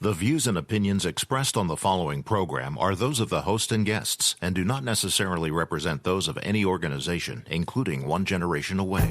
The views and opinions expressed on the following program are those of the host and guests and do not necessarily represent those of any organization, including One Generation Away.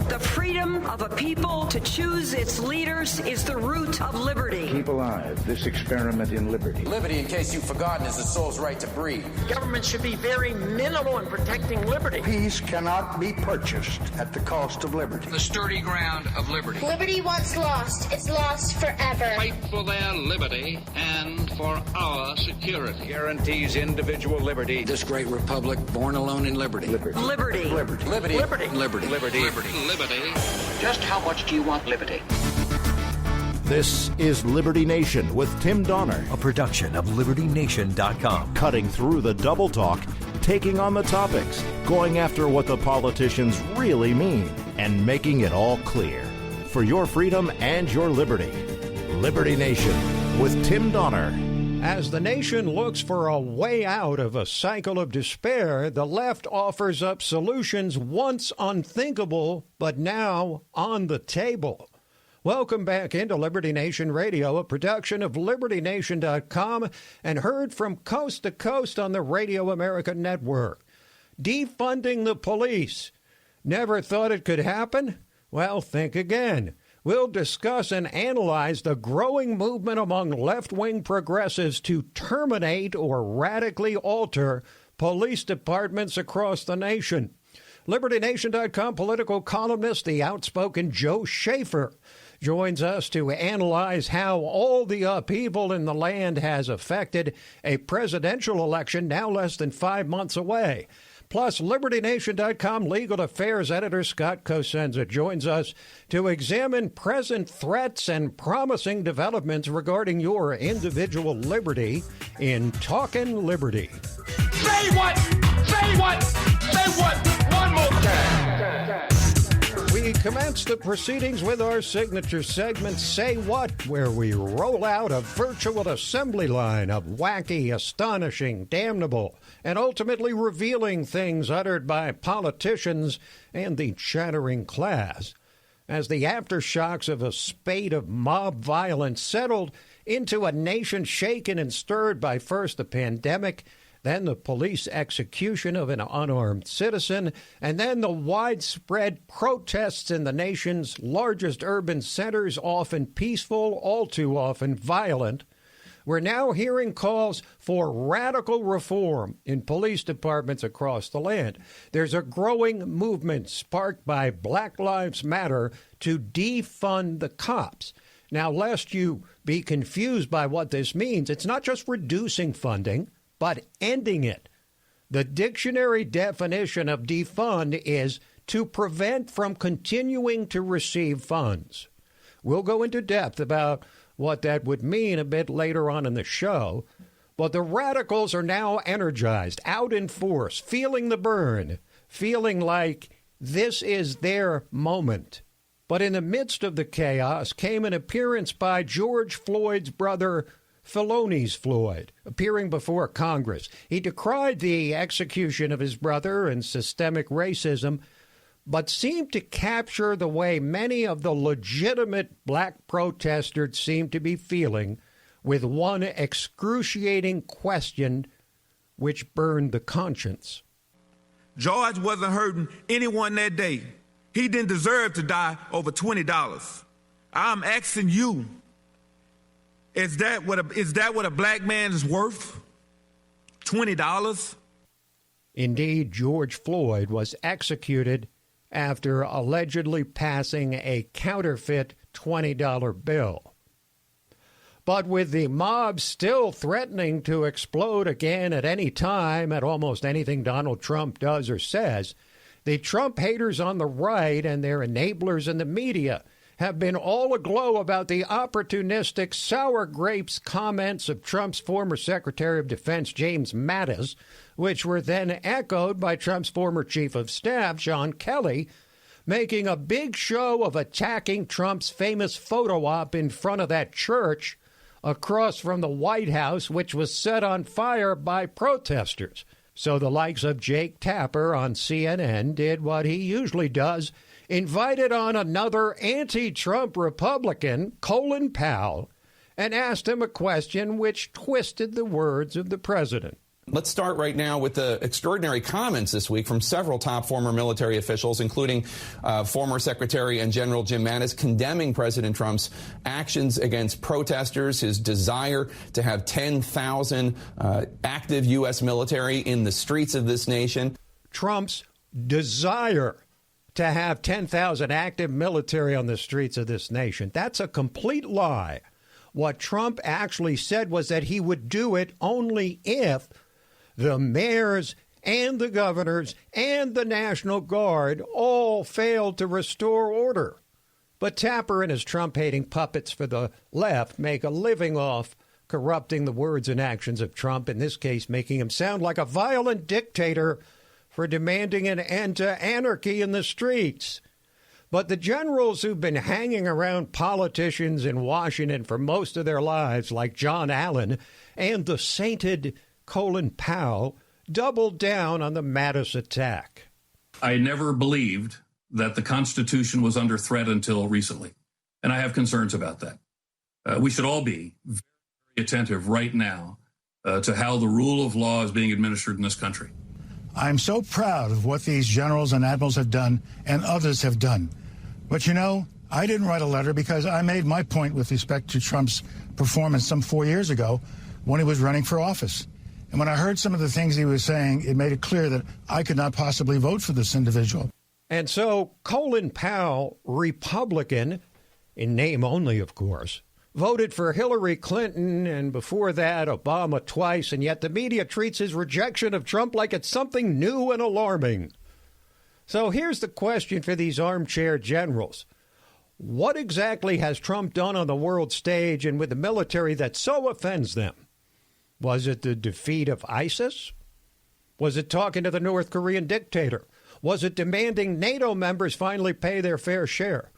The freedom of a people to choose its leaders is the root of liberty. Keep alive this experiment in liberty. Liberty, in case you've forgotten, is the soul's right to breathe. Government should be very minimal in protecting liberty. Peace cannot be purchased at the cost of liberty. The sturdy ground of liberty. Liberty once lost is lost forever. Fight for their liberty and for our security. Guarantees individual liberty. This great republic, born alone in liberty. Liberty. Liberty. Liberty. Liberty. Liberty. Liberty. Liberty. Liberty. Just how much do you want liberty? This is Liberty Nation with Tim Donner, a production of LibertyNation.com. Cutting through the double talk, taking on the topics, going after what the politicians really mean, and making it all clear. For your freedom and your liberty. Liberty Nation with Tim Donner. As the nation looks for a way out of a cycle of despair, the left offers up solutions once unthinkable, but now on the table. Welcome back into Liberty Nation Radio, a production of LibertyNation.com and heard from coast to coast on the Radio America Network. Defunding the police. Never thought it could happen? Well, think again. We'll discuss and analyze the growing movement among left-wing progressives to terminate or radically alter police departments across the nation. LibertyNation.com political columnist, the outspoken Joe Schaeffer, joins us to analyze how all the upheaval in the land has affected a presidential election now less than 5 months away. Plus, LibertyNation.com legal affairs editor Scott Cosenza joins us to examine present threats and promising developments regarding your individual liberty in Talkin' Liberty. Say what? Say what? Say what? One more time. We commence the proceedings with our signature segment, Say What, where we roll out a virtual assembly line of wacky, astonishing, damnable, and ultimately revealing things uttered by politicians and the chattering class. As the aftershocks of a spate of mob violence settled into a nation shaken and stirred by first the pandemic, then the police execution of an unarmed citizen, and then the widespread protests in the nation's largest urban centers, often peaceful, all too often violent. We're now hearing calls for radical reform in police departments across the land. There's a growing movement sparked by Black Lives Matter to defund the cops. Now, lest you be confused by what this means, it's not just reducing funding, but ending it. The dictionary definition of defund is to prevent from continuing to receive funds. We'll go into depth about what that would mean a bit later on in the show, but the radicals are now energized, out in force, feeling the burn, feeling like this is their moment. But in the midst of the chaos came an appearance by George Floyd's brother, Feloni's Floyd, appearing before Congress. He decried the execution of his brother and systemic racism, but seemed to capture the way many of the legitimate black protesters seemed to be feeling, with one excruciating question which burned the conscience. George wasn't hurting anyone that day. He didn't deserve to die over $20. I'm asking you, is that what a black man is worth? $20? Indeed, George Floyd was executed after allegedly passing a counterfeit $20 bill. But with the mob still threatening to explode again at any time at almost anything Donald Trump does or says, the Trump haters on the right and their enablers in the media have been all aglow about the opportunistic sour grapes comments of Trump's former Secretary of Defense, James Mattis, which were then echoed by Trump's former Chief of Staff, John Kelly, making a big show of attacking Trump's famous photo op in front of that church across from the White House, which was set on fire by protesters. So the likes of Jake Tapper on CNN did what he usually does, invited on another anti-Trump Republican, Colin Powell, and asked him a question which twisted the words of the president. Let's start right now with the extraordinary comments this week from several top former military officials, including former Secretary and General Jim Mattis, condemning President Trump's actions against protesters, his desire to have 10,000 active U.S. military in the streets of this nation. Trump's desire to have 10,000 active military on the streets of this nation. That's a complete lie. What Trump actually said was that he would do it only if the mayors and the governors and the National Guard all failed to restore order. But Tapper and his Trump-hating puppets for the left make a living off corrupting the words and actions of Trump, in this case making him sound like a violent dictator for demanding an end to anarchy in the streets. But the generals who've been hanging around politicians in Washington for most of their lives, like John Allen and the sainted Colin Powell, doubled down on the Mattis attack. I never believed that the Constitution was under threat until recently, and I have concerns about that. We should all be very attentive right now to how the rule of law is being administered in this country. I'm so proud of what these generals and admirals have done and others have done. But, you know, I didn't write a letter because I made my point with respect to Trump's performance some 4 years ago when he was running for office. And when I heard some of the things he was saying, it made it clear that I could not possibly vote for this individual. And so Colin Powell, Republican, in name only, of course, voted for Hillary Clinton and before that Obama twice, and yet the media treats his rejection of Trump like it's something new and alarming. So here's the question for these armchair generals. What exactly has Trump done on the world stage and with the military that so offends them? Was it the defeat of ISIS? Was it talking to the North Korean dictator? Was it demanding NATO members finally pay their fair share?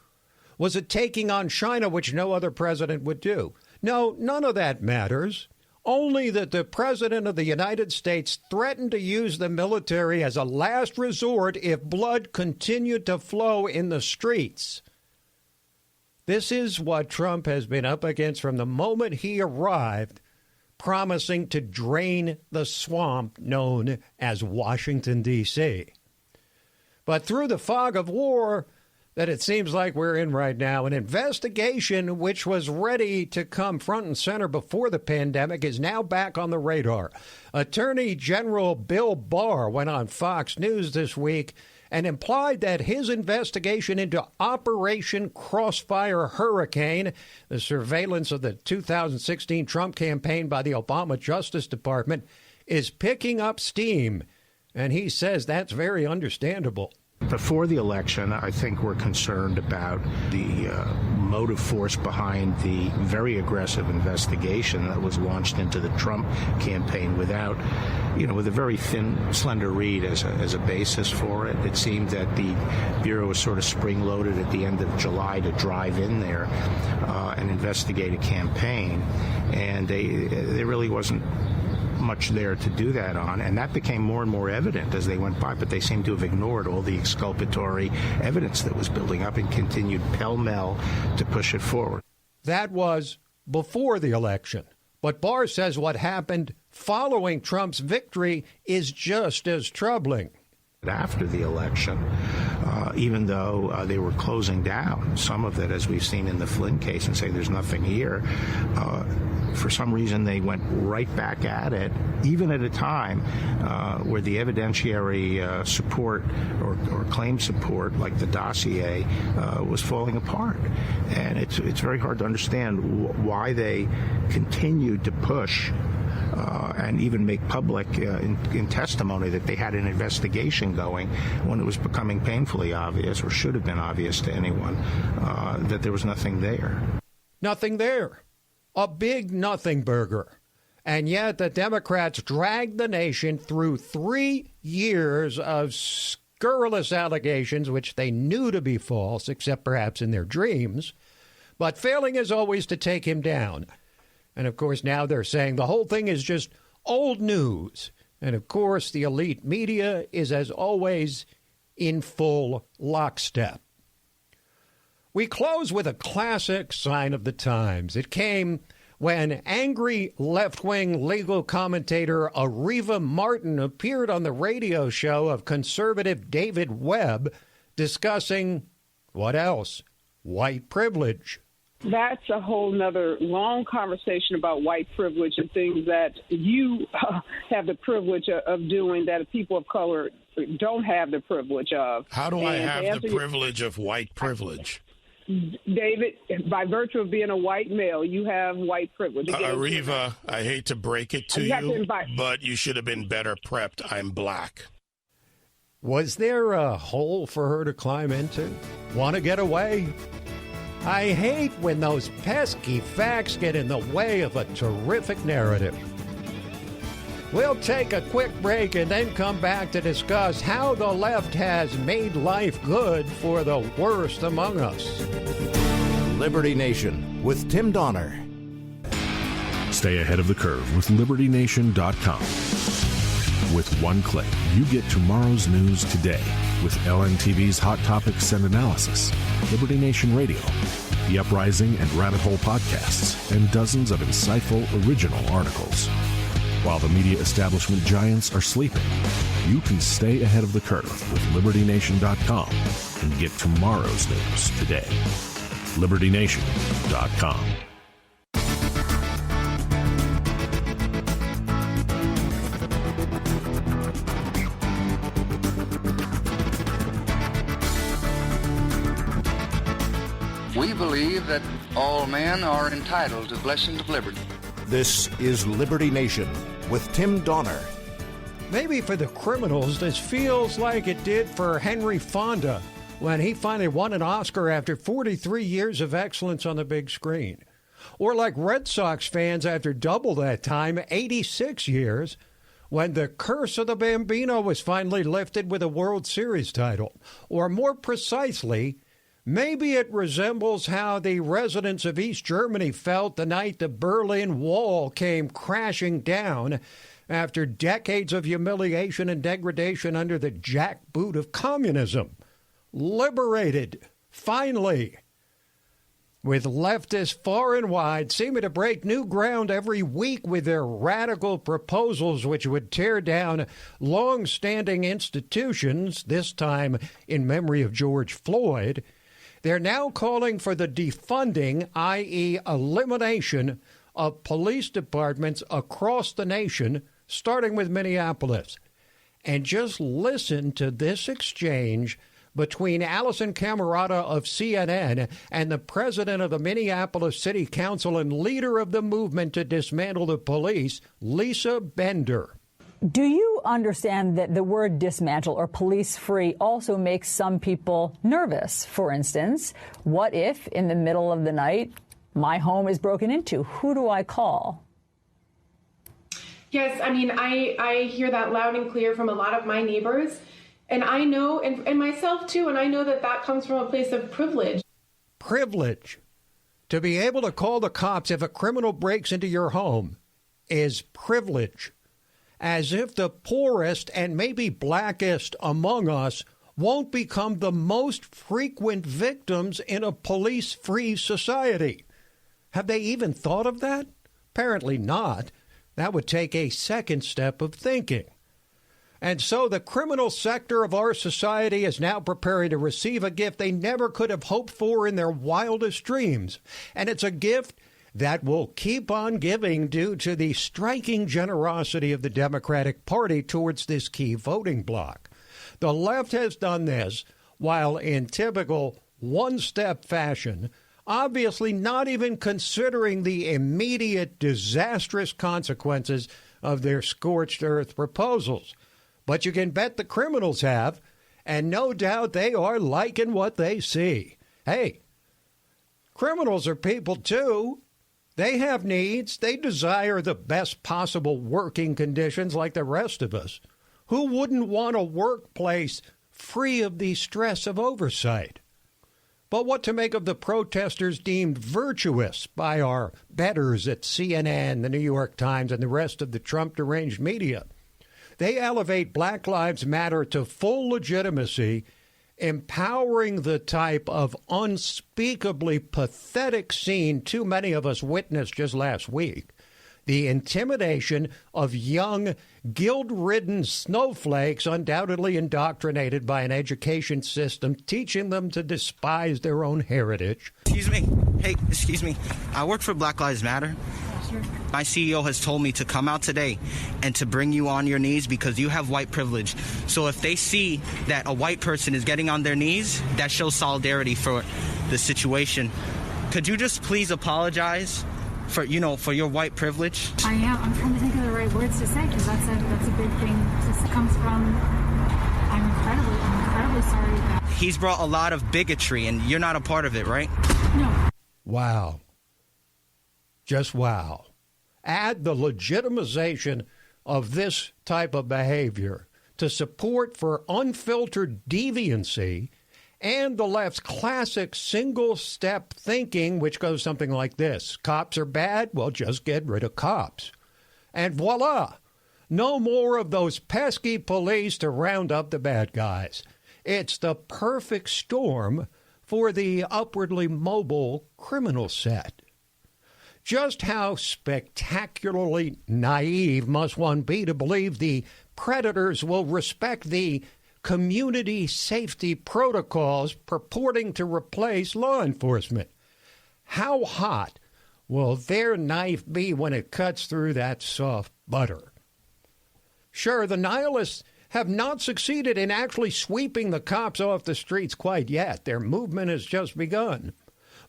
Was it taking on China, which no other president would do? No, none of that matters. Only that the President of the United States threatened to use the military as a last resort if blood continued to flow in the streets. This is what Trump has been up against from the moment he arrived, promising to drain the swamp known as Washington, D.C. But through the fog of war that it seems like we're in right now, an investigation which was ready to come front and center before the pandemic is now back on the radar. Attorney General Bill Barr went on Fox News this week and implied that his investigation into Operation Crossfire Hurricane, the surveillance of the 2016 Trump campaign by the Obama Justice Department, is picking up steam. And he says that's very understandable. Before the election, I think we're concerned about the motive force behind the very aggressive investigation that was launched into the Trump campaign without, with a very thin, slender reed as a basis for it. It seemed that the Bureau was sort of spring-loaded at the end of July to drive in there and investigate a campaign, and there really wasn't much there to do that on, and that became more and more evident as they went by, but they seem to have ignored all the exculpatory evidence that was building up and continued pell-mell to push it forward. That was before the election, but Barr says what happened following Trump's victory is just as troubling. After the election, even though they were closing down some of it, as we've seen in the Flynn case, and say there's nothing here, for some reason they went right back at it, even at a time where the evidentiary support or claim support, like the dossier, was falling apart. And it's very hard to understand why they continued to push and even make public in testimony that they had an investigation going when it was becoming painfully obvious, or should have been obvious to anyone, that there was nothing there. Nothing there. A big nothing burger. And yet the Democrats dragged the nation through 3 years of scurrilous allegations, which they knew to be false, except perhaps in their dreams, but failing as always to take him down. And, of course, now they're saying the whole thing is just old news. And, of course, the elite media is, as always, in full lockstep. We close with a classic sign of the times. It came when angry left-wing legal commentator Areva Martin appeared on the radio show of conservative David Webb discussing, what else? White privilege. That's a whole nother long conversation about white privilege and things that you have the privilege of doing that people of color don't have the privilege of. How do I have the privilege of white privilege? David, by virtue of being a white male, you have white privilege. Areva, I hate to break it to you, but you should have been better prepped. I'm black. Was there a hole for her to climb into? Want to get away? I hate when those pesky facts get in the way of a terrific narrative. We'll take a quick break and then come back to discuss how the left has made life good for the worst among us. Liberty Nation with Tim Donner. Stay ahead of the curve with LibertyNation.com. With one click, you get tomorrow's news today with LNTV's Hot Topics and Analysis, Liberty Nation Radio, The Uprising and Rabbit Hole podcasts, and dozens of insightful original articles. While the media establishment giants are sleeping, you can stay ahead of the curve with LibertyNation.com and get tomorrow's news today. LibertyNation.com. We believe that all men are entitled to the blessings of liberty. This is Liberty Nation with Tim Donner. Maybe for the criminals, this feels like it did for Henry Fonda when he finally won an Oscar after 43 years of excellence on the big screen. Or like Red Sox fans after double that time, 86 years, when the curse of the Bambino was finally lifted with a World Series title. Or more precisely, maybe it resembles how the residents of East Germany felt the night the Berlin Wall came crashing down after decades of humiliation and degradation under the jackboot of communism. Liberated, finally, with leftists far and wide seeming to break new ground every week with their radical proposals which would tear down long-standing institutions, this time in memory of George Floyd. They're now calling for the defunding, i.e. elimination, of police departments across the nation, starting with Minneapolis. And just listen to this exchange between Allison Camerata of CNN and the president of the Minneapolis City Council and leader of the movement to dismantle the police, Lisa Bender. Do you understand that the word dismantle or police free also makes some people nervous? For instance, what if in the middle of the night my home is broken into? Who do I call? Yes, I mean, I hear that loud and clear from a lot of my neighbors. And I know, and myself too, and I know that that comes from a place of privilege. Privilege. To be able to call the cops if a criminal breaks into your home is privilege. As if the poorest and maybe blackest among us won't become the most frequent victims in a police-free society. Have they even thought of that? Apparently not. That would take a second step of thinking. And so the criminal sector of our society is now preparing to receive a gift they never could have hoped for in their wildest dreams. And it's a gift that will keep on giving due to the striking generosity of the Democratic Party towards this key voting bloc. The left has done this while in typical one-step fashion, obviously not even considering the immediate disastrous consequences of their scorched earth proposals. But you can bet the criminals have, and no doubt they are liking what they see. Hey, criminals are people too. They have needs. They desire the best possible working conditions like the rest of us. Who wouldn't want a workplace free of the stress of oversight? But what to make of the protesters deemed virtuous by our betters at CNN, the New York Times, and the rest of the Trump-deranged media? They elevate Black Lives Matter to full legitimacy empowering the type of unspeakably pathetic scene too many of us witnessed just last week. The intimidation of young, guilt-ridden snowflakes undoubtedly indoctrinated by an education system teaching them to despise their own heritage. Excuse me. Hey, excuse me. I work for Black Lives Matter. Sure. My CEO has told me to come out today and to bring you on your knees because you have white privilege. So if they see that a white person is getting on their knees, that shows solidarity for the situation. Could you just please apologize for your white privilege? I am. I'm trying to think of the right words to say because that's a big thing. This comes from. I'm incredibly sorry that he's brought a lot of bigotry, and you're not a part of it, right? No. Wow. Just wow. Add the legitimization of this type of behavior to support for unfiltered deviancy and the left's classic single-step thinking, which goes something like this. Cops are bad? Well, just get rid of cops. And voila, no more of those pesky police to round up the bad guys. It's the perfect storm for the upwardly mobile criminal set. Just how spectacularly naive must one be to believe the predators will respect the community safety protocols purporting to replace law enforcement? How hot will their knife be when it cuts through that soft butter? Sure, the nihilists have not succeeded in actually sweeping the cops off the streets quite yet. Their movement has just begun.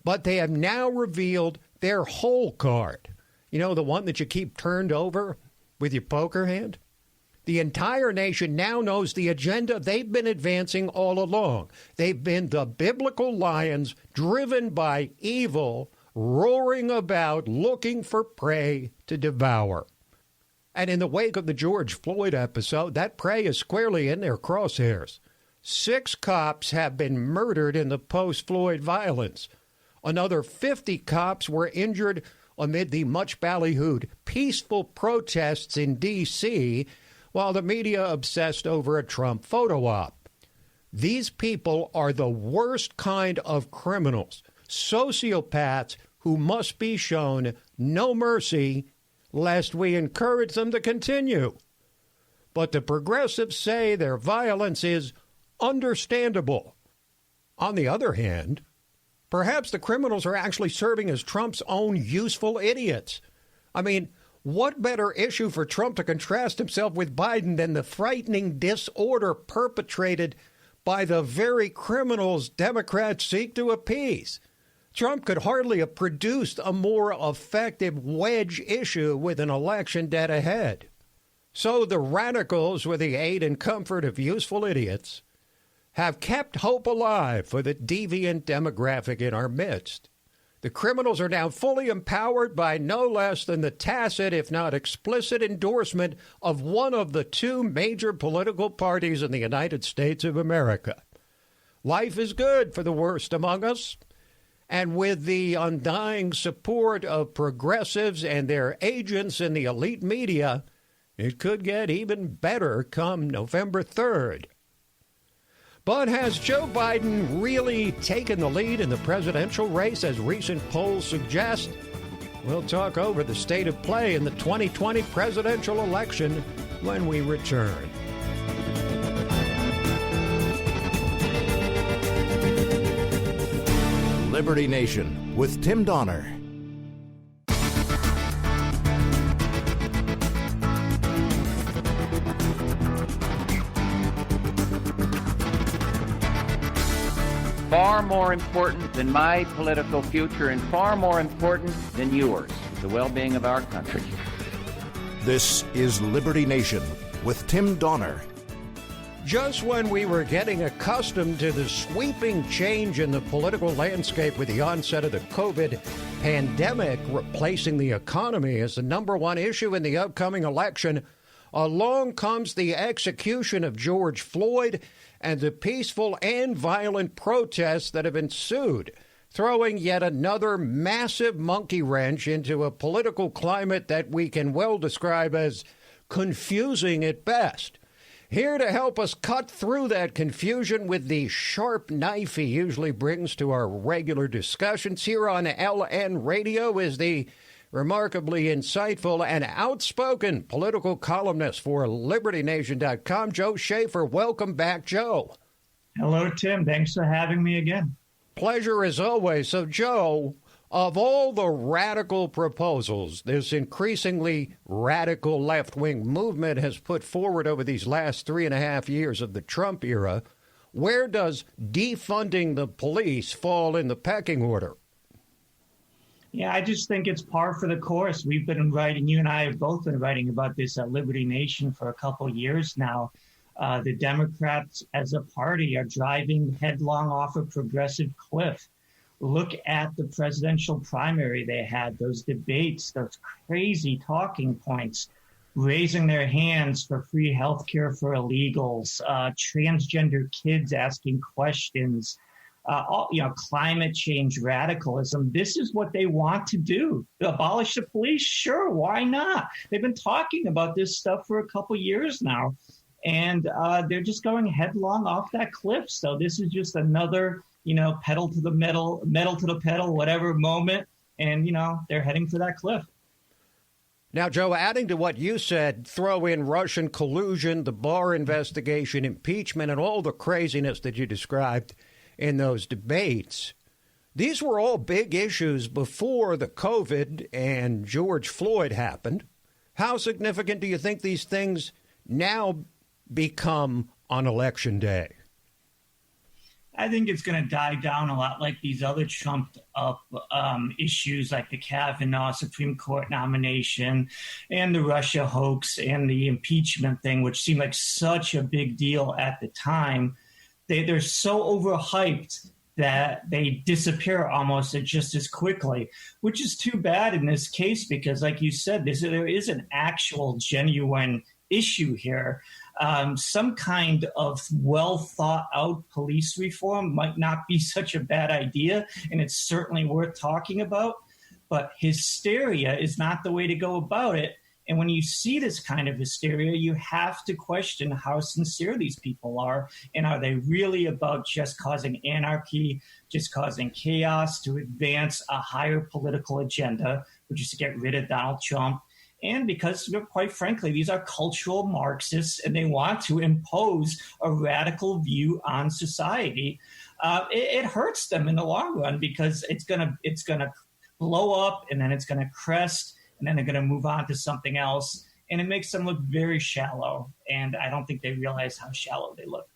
But they have now revealed their whole card. You know, the one that you keep turned over with your poker hand? The entire nation now knows the agenda they've been advancing all along. They've been the biblical lions driven by evil, roaring about, looking for prey to devour. And in the wake of the George Floyd episode, that prey is squarely in their crosshairs. 6 cops have been murdered in the post-Floyd violence. Another 50 cops were injured amid the much ballyhooed peaceful protests in D.C., while the media obsessed over a Trump photo op. These people are the worst kind of criminals, sociopaths who must be shown no mercy lest we encourage them to continue. But the progressives say their violence is understandable. On the other hand, perhaps the criminals are actually serving as Trump's own useful idiots. I mean, what better issue for Trump to contrast himself with Biden than the frightening disorder perpetrated by the very criminals Democrats seek to appease? Trump could hardly have produced a more effective wedge issue with an election dead ahead. So the radicals, with the aid and comfort of useful idiots, have kept hope alive for the deviant demographic in our midst. The criminals are now fully empowered by no less than the tacit, if not explicit, endorsement of one of the 2 major political parties in the United States of America. Life is good for the worst among us, and with the undying support of progressives and their agents in the elite media, it could get even better come November 3rd. But has Joe Biden really taken the lead in the presidential race, as recent polls suggest? We'll talk over the state of play in the 2020 presidential election when we return. Liberty Nation with Tim Donner. Far more important than my political future and far more important than yours, the well-being of our country. This is Liberty Nation with Tim Donner. Just when we were getting accustomed to the sweeping change in the political landscape with the onset of the COVID pandemic replacing the economy as the number one issue in the upcoming election, along comes the execution of George Floyd and the peaceful and violent protests that have ensued, throwing yet another massive monkey wrench into a political climate that we can well describe as confusing at best. Here to help us cut through that confusion with the sharp knife he usually brings to our regular discussions here on LN Radio is the remarkably insightful and outspoken political columnist for LibertyNation.com, Joe Schaeffer. Welcome back, Joe. Hello, Tim. Thanks for having me again. Pleasure as always. So, Joe, of all the radical proposals this increasingly radical left-wing movement has put forward over these last 3.5 years of the Trump era, where does defunding the police fall in the pecking order? Yeah, I just think it's par for the course. We've been writing, you and I have both been writing about this at Liberty Nation for a couple years now. The Democrats as a party are driving headlong off a progressive cliff. Look at the presidential primary they had, those debates, those crazy talking points, raising their hands for free health care for illegals, transgender kids asking questions, climate change radicalism. This is what they want to do. Abolish the police? Sure, why not? They've been talking about this stuff for a couple years now, and they're just going headlong off that cliff. So this is just another pedal to the metal to the pedal, whatever moment. And, they're heading for that cliff. Now, Joe, adding to what you said, throw in Russian collusion, the Barr investigation, impeachment, and all the craziness that you described in those debates. These were all big issues before the COVID and George Floyd happened. How significant do you think these things now become on Election Day? I think it's going to die down a lot like these other trumped up issues like the Kavanaugh Supreme Court nomination and the Russia hoax and the impeachment thing, which seemed like such a big deal at the time. They're so overhyped that they disappear almost just as quickly, which is too bad in this case because, like you said, there is an actual genuine issue here. Some kind of well-thought-out police reform might not be such a bad idea, and it's certainly worth talking about. But hysteria is not the way to go about it. And when you see this kind of hysteria, you have to question how sincere these people are. And are they really about just causing anarchy, just causing chaos to advance a higher political agenda, which is to get rid of Donald Trump? And because, quite frankly, these are cultural Marxists and they want to impose a radical view on society. It hurts them in the long run because it's gonna blow up and then it's gonna crest and then they're gonna move on to something else. And it makes them look very shallow. And I don't think they realize how shallow they look.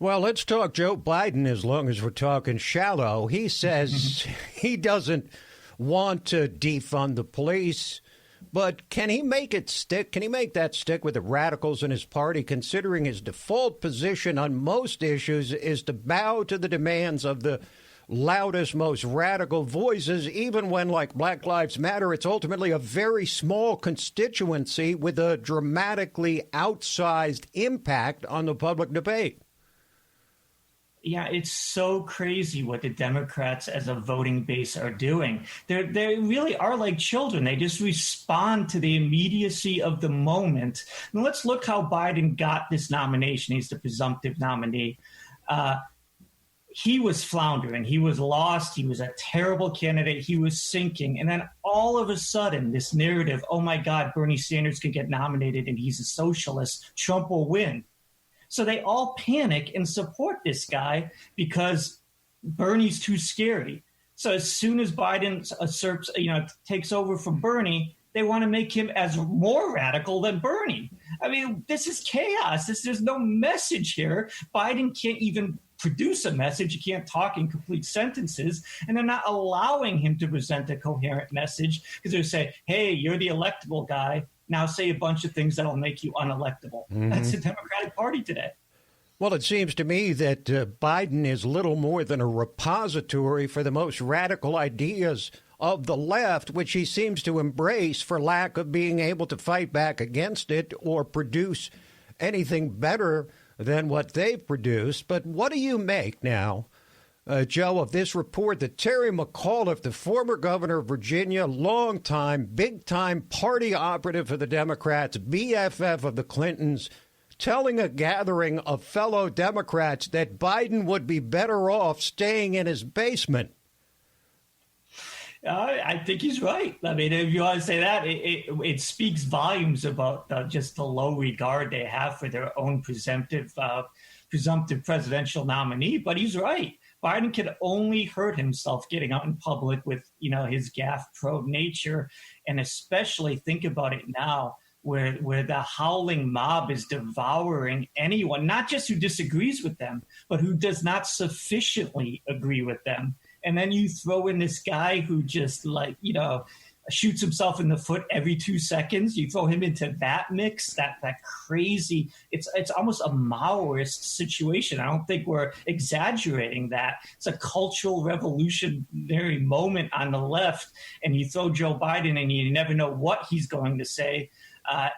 Well, let's talk Joe Biden as long as we're talking shallow. He says he doesn't want to defund the police. But can he make it stick? Can he make that stick with the radicals in his party, considering his default position on most issues is to bow to the demands of the loudest, most radical voices, even when, like Black Lives Matter, it's ultimately a very small constituency with a dramatically outsized impact on the public debate? Yeah, it's so crazy what the Democrats as a voting base are doing. They really are like children. They just respond to the immediacy of the moment. And let's look how Biden got this nomination. He's the presumptive nominee. He was floundering. He was lost. He was a terrible candidate. He was sinking. And then all of a sudden, this narrative, oh, my God, Bernie Sanders can get nominated and he's a socialist. Trump will win. So they all panic and support this guy because Bernie's too scary. So as soon as Biden takes over from Bernie, they want to make him as more radical than Bernie. I mean, this is chaos. There's no message here. Biden can't even produce a message. He can't talk in complete sentences. And they're not allowing him to present a coherent message because they say, hey, you're the electable guy. Now say a bunch of things that'll make you unelectable. Mm-hmm. That's the Democratic Party today. Well, it seems to me that Biden is little more than a repository for the most radical ideas of the left, which he seems to embrace for lack of being able to fight back against it or produce anything better than what they've produced. But what do you make now, Joe, of this report that Terry McAuliffe, the former governor of Virginia, longtime, big-time party operative for the Democrats, BFF of the Clintons, telling a gathering of fellow Democrats that Biden would be better off staying in his basement. I think he's right. I mean, if you want to say that, it speaks volumes about just the low regard they have for their own presumptive presidential nominee. But he's right. Biden can only hurt himself getting out in public with, his gaffe-prone nature. And especially think about it now where the howling mob is devouring anyone, not just who disagrees with them, but who does not sufficiently agree with them. And then you throw in this guy who just shoots himself in the foot every 2 seconds. You throw him into that mix, that crazy, it's almost a Maoist situation. I don't think we're exaggerating that. It's a cultural revolutionary moment on the left. And you throw Joe Biden and you never know what he's going to say.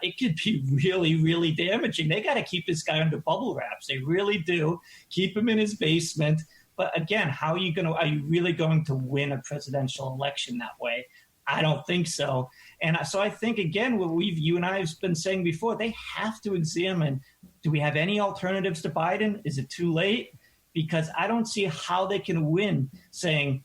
It could be really, really damaging. They got to keep this guy under bubble wraps. They really do. Keep him in his basement. But again, are you really going to win a presidential election that way? I don't think so. And so I think, again, what you and I have been saying before, they have to examine, do we have any alternatives to Biden? Is it too late? Because I don't see how they can win saying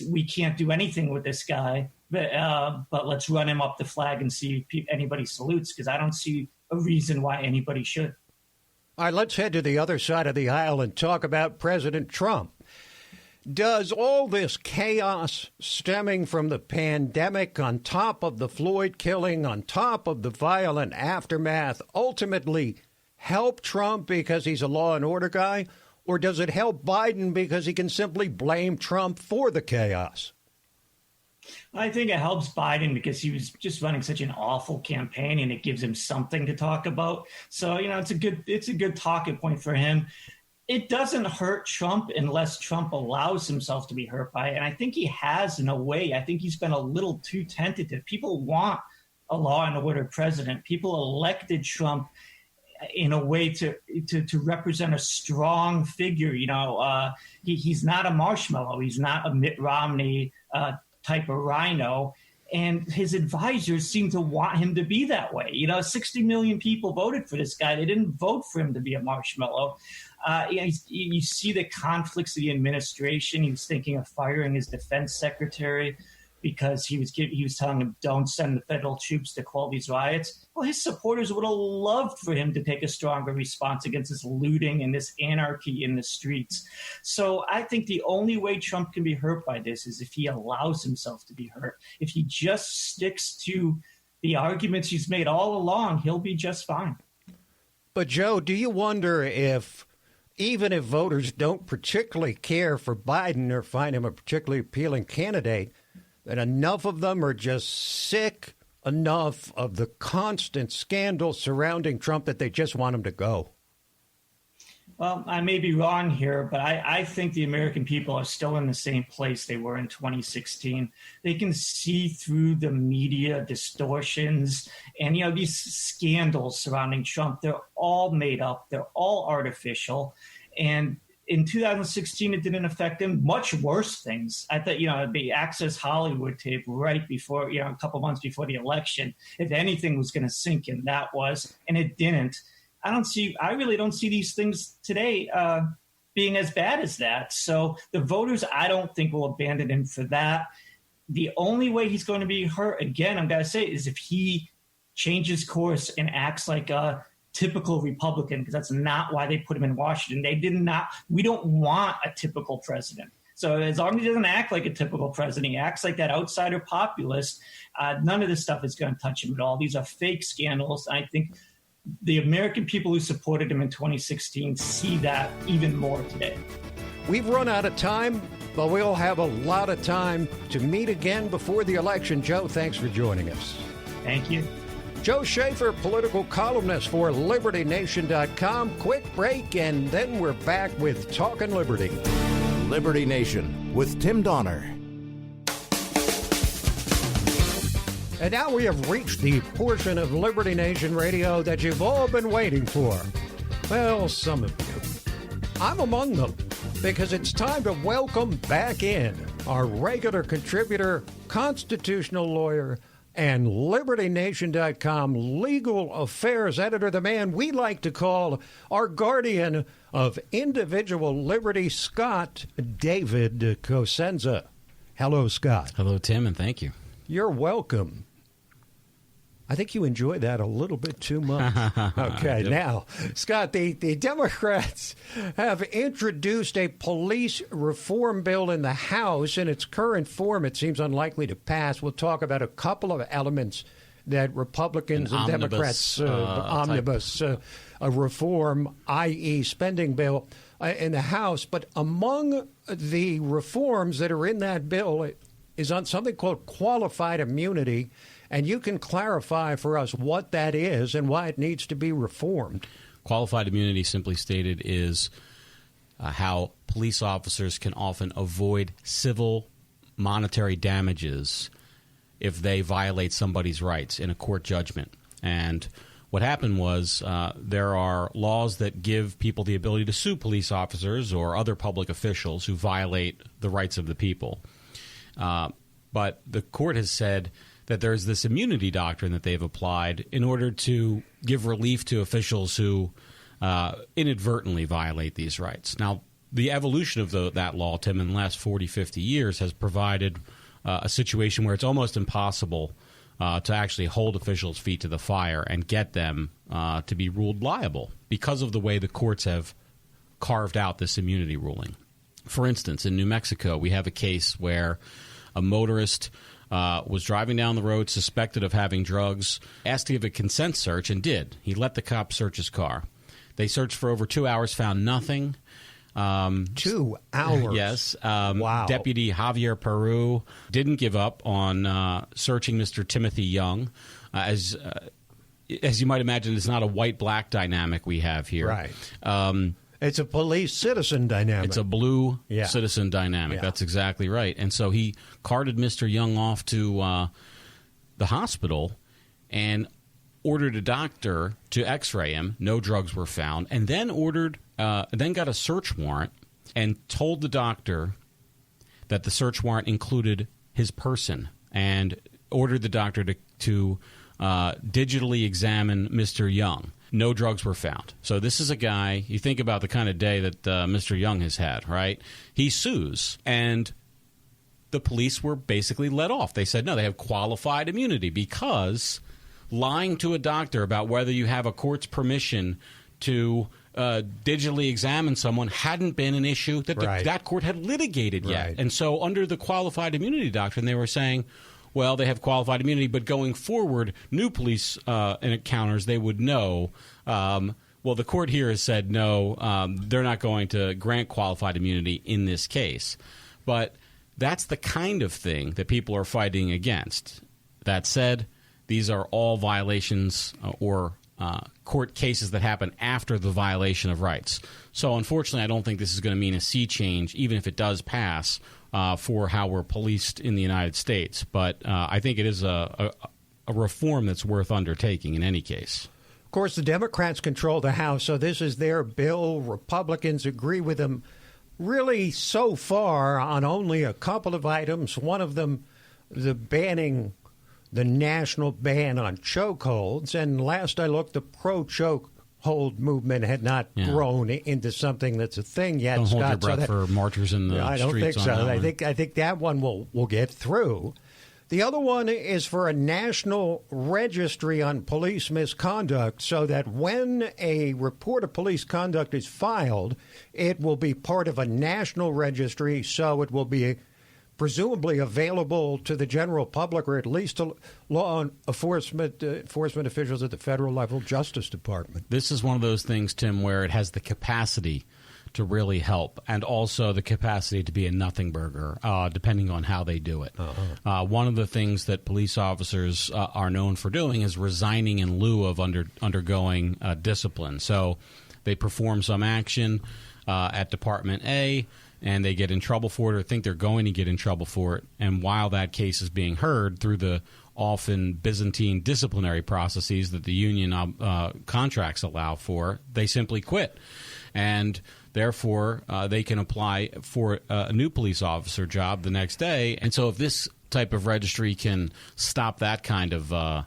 we can't do anything with this guy, but let's run him up the flag and see if anybody salutes, because I don't see a reason why anybody should. All right, let's head to the other side of the aisle and talk about President Trump. Does all this chaos stemming from the pandemic, on top of the Floyd killing, on top of the violent aftermath, ultimately help Trump because he's a law and order guy? Or does it help Biden because he can simply blame Trump for the chaos? I think it helps Biden because he was just running such an awful campaign, and it gives him something to talk about. So, it's a good talking point for him. It doesn't hurt Trump unless Trump allows himself to be hurt by it. And I think he has, in a way. I think he's been a little too tentative. People want a law and order president. People elected Trump in a way to represent a strong figure. He's not a marshmallow. He's not a Mitt Romney type of rhino. And his advisors seem to want him to be that way. 60 million people voted for this guy. They didn't vote for him to be a marshmallow. You see the conflicts of the administration. He was thinking of firing his defense secretary because he was telling him, don't send the federal troops to quell these riots. Well, his supporters would have loved for him to take a stronger response against this looting and this anarchy in the streets. So I think the only way Trump can be hurt by this is if he allows himself to be hurt. If he just sticks to the arguments he's made all along, he'll be just fine. But, Joe, do you wonder if, even if voters don't particularly care for Biden or find him a particularly appealing candidate, that enough of them are just sick enough of the constant scandal surrounding Trump that they just want him to go? Well, I may be wrong here, but I think the American people are still in the same place they were in 2016. They can see through the media distortions and, these scandals surrounding Trump. They're all made up. They're all artificial. And in 2016, it didn't affect him. Much worse things. I thought, the Access Hollywood tape right before, a couple months before the election, if anything was going to sink in, that was, and it didn't. I really don't see these things today being as bad as that. So the voters, I don't think, will abandon him for that. The only way he's going to be hurt, again, I'm going to say, is if he changes course and acts like a typical Republican, because that's not why they put him in Washington. We don't want a typical president. So as long as he doesn't act like a typical president, he acts like that outsider populist, none of this stuff is going to touch him at all. These are fake scandals. I think the American people who supported him in 2016 see that even more today. We've run out of time, but we'll have a lot of time to meet again before the election. Joe, thanks for joining us. Thank you. Joe Schaeffer, political columnist for LibertyNation.com. Quick break, and then we're back with Talkin' Liberty. Liberty Nation with Tim Donner. And now we have reached the portion of Liberty Nation Radio that you've all been waiting for. Well, some of you. I'm among them, because it's time to welcome back in our regular contributor, constitutional lawyer, and LibertyNation.com legal affairs editor, the man we like to call our guardian of individual liberty, Scott David Cosenza. Hello, Scott. Hello, Tim, and thank you. You're welcome. I think you enjoy that a little bit too much. Okay, now, Scott, the Democrats have introduced a police reform bill in the House. In its current form, it seems unlikely to pass. We'll talk about a couple of elements that Republicans and Democrats, omnibus reform, i.e. spending bill, in the House. But among the reforms that are in that bill is on something called qualified immunity. And you can clarify for us what that is and why it needs to be reformed. Qualified immunity, simply stated, is how police officers can often avoid civil monetary damages if they violate somebody's rights in a court judgment. And what happened was there are laws that give people the ability to sue police officers or other public officials who violate the rights of the people. But the court has said that there's this immunity doctrine that they've applied in order to give relief to officials who inadvertently violate these rights. Now, the evolution of that law, Tim, in the last 40, 50 years has provided a situation where it's almost impossible to actually hold officials' feet to the fire and get them to be ruled liable because of the way the courts have carved out this immunity ruling. For instance, in New Mexico, we have a case where a motorist was driving down the road, suspected of having drugs, asked to give a consent search, and did. He let the cops search his car. They searched for over 2 hours, found nothing. 2 hours? Yes. Wow. Deputy Javier Peru didn't give up on searching Mr. Timothy Young. As you might imagine, it's not a white-black dynamic we have here. Right. It's a police-citizen dynamic. It's a blue citizen dynamic. Yeah. That's exactly right. And so he carted Mr. Young off to the hospital and ordered a doctor to X-ray him. No drugs were found. And then then got a search warrant and told the doctor that the search warrant included his person and ordered the doctor to digitally examine Mr. Young. No drugs were found. So this is a guy, you think about the kind of day that Mr. Young has had, right? He sues, and the police were basically let off. They said, no, they have qualified immunity because lying to a doctor about whether you have a court's permission to digitally examine someone hadn't been an issue that that court had litigated yet. And so under the qualified immunity doctrine, they were saying, well, they have qualified immunity, but going forward, new police encounters, they would know. Well, the court here has said no, they're not going to grant qualified immunity in this case. But that's the kind of thing that people are fighting against. That said, these are all violations or court cases that happen after the violation of rights. So unfortunately, I don't think this is going to mean a sea change, even if it does pass, for how we're policed in the United States. But I think it is a reform that's worth undertaking in any case. Of course, the Democrats control the House, so this is their bill. Republicans agree with them really so far on only a couple of items. One of them, the national ban on chokeholds. And last I looked, the pro-chokehold movement had not grown into something that's a thing yet. Don't hold your breath for marchers in the streets. I don't think so. I think that one will get through. The other one is for a national registry on police misconduct so that when a report of police conduct is filed, it will be part of a national registry, so it will be presumably available to the general public or at least to law enforcement officials at the federal level, Justice Department. This is one of those things, Tim, where it has the capacity to really help and also the capacity to be a nothing burger, depending on how they do it. One of the things that police officers are known for doing is resigning in lieu of undergoing discipline. So they perform some action at Department A, and they get in trouble for it or think they're going to get in trouble for it. And while that case is being heard through the often Byzantine disciplinary processes that the union contracts allow for, they simply quit. And therefore, they can apply for a new police officer job the next day. And so if this type of registry can stop that kind of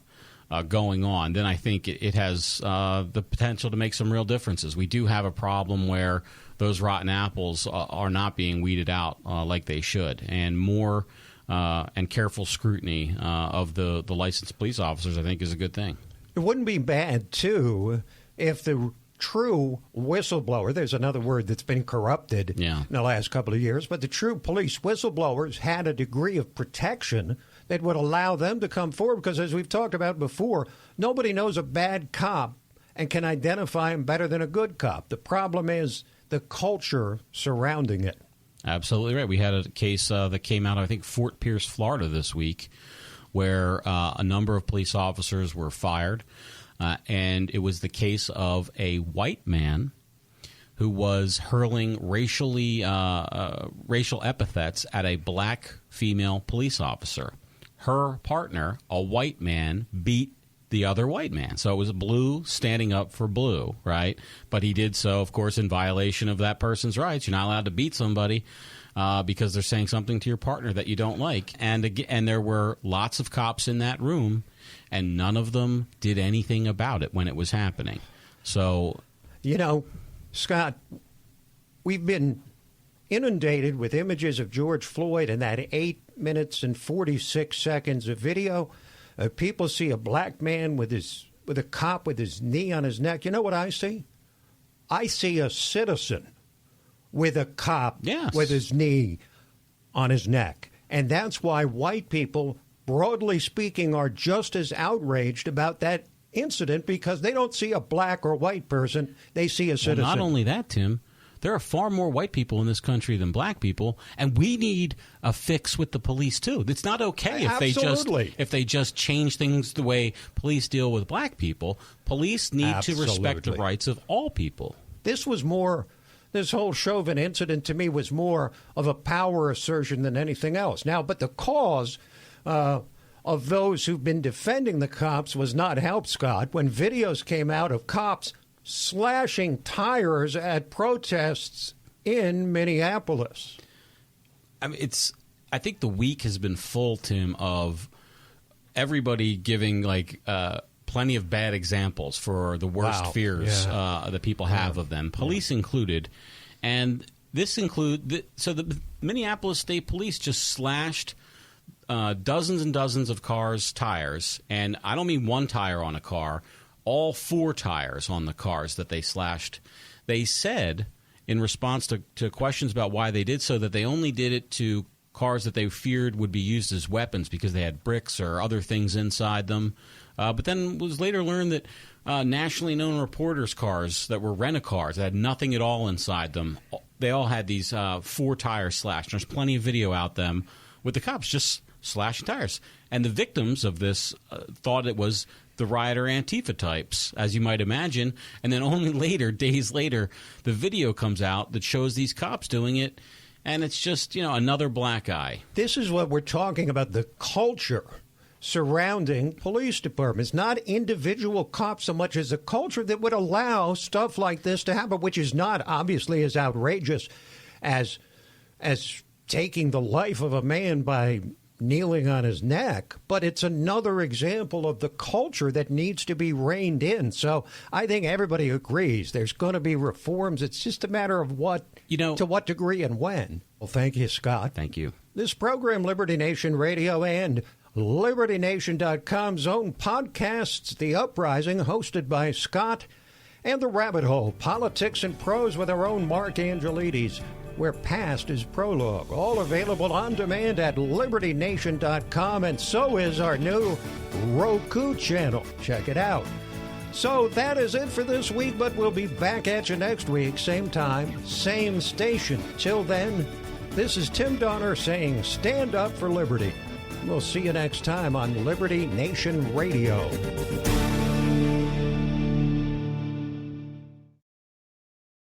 going on, then I think it has the potential to make some real differences. We do have a problem where those rotten apples are not being weeded out like they should, and more and careful scrutiny of the licensed police officers, I think, is a good thing. It wouldn't be bad, too, if the true whistleblower, there's another word that's been corrupted in the last couple of years, but the true police whistleblowers had a degree of protection that would allow them to come forward, because as we've talked about before, nobody knows a bad cop and can identify him better than a good cop. The problem is the culture surrounding it. Absolutely right. We had a case that came out, I think, Fort Pierce, Florida this week, where a number of police officers were fired. And it was the case of a white man who was hurling racial epithets at a black female police officer. Her partner, a white man, beat the other white man. So it was blue standing up for blue, right? But he did so, of course, in violation of that person's rights. You're not allowed to beat somebody because they're saying something to your partner that you don't like. And there were lots of cops in that room, and none of them did anything about it when it was happening. So, you know, Scott, we've been inundated with images of George Floyd and that 8 minutes and 46 seconds of video. People see a black man with a cop with his knee on his neck. You know what I see? I see a citizen with a cop with his knee on his neck. And that's why white people, broadly speaking, are just as outraged about that incident, because they don't see a black or white person. They see a citizen. Well, not only that, Tim, there are far more white people in this country than black people, and we need a fix with the police, too. It's not okay if they just change things the way police deal with black people. Police need to respect the rights of all people. This whole Chauvin incident to me was more of a power assertion than anything else. Now, but the cause of those who've been defending the cops was not helped, Scott, when videos came out of cops slashing tires at protests in Minneapolis. I mean, I think the week has been full, Tim, of everybody giving plenty of bad examples for the worst fears that people have of them, police included. And this so the Minneapolis State Police just slashed dozens and dozens of cars' tires, and I don't mean one tire on a car, all 4 tires on the cars that they slashed. They said, in response to questions about why they did so, that they only did it to cars that they feared would be used as weapons because they had bricks or other things inside them. But then it was later learned that nationally known reporters' cars that were rent-a-cars that had nothing at all inside them, they all had these 4 tires slashed. There's plenty of video out them with the cops just slashing tires. And the victims of this thought it was the rioter Antifa types, as you might imagine. And then only later, days later, the video comes out that shows these cops doing it. And it's just, another black eye. This is what we're talking about, the culture surrounding police departments, not individual cops so much as a culture that would allow stuff like this to happen, which is not obviously as outrageous as taking the life of a man by kneeling on his neck, but it's another example of the culture that needs to be reined in. So I think everybody agrees there's going to be reforms. It's just a matter of to what degree and when. Well, thank you, Scott. Thank you. This program, Liberty Nation Radio and LibertyNation.com's own podcasts, The Uprising, hosted by Scott, and The Rabbit Hole, Politics and Prose with our own Mark Angelides, where past is prologue. All available on demand at LibertyNation.com, and so is our new Roku channel. Check it out. So that is it for this week, but we'll be back at you next week, same time, same station. Till then, this is Tim Donner saying stand up for liberty. We'll see you next time on Liberty Nation Radio.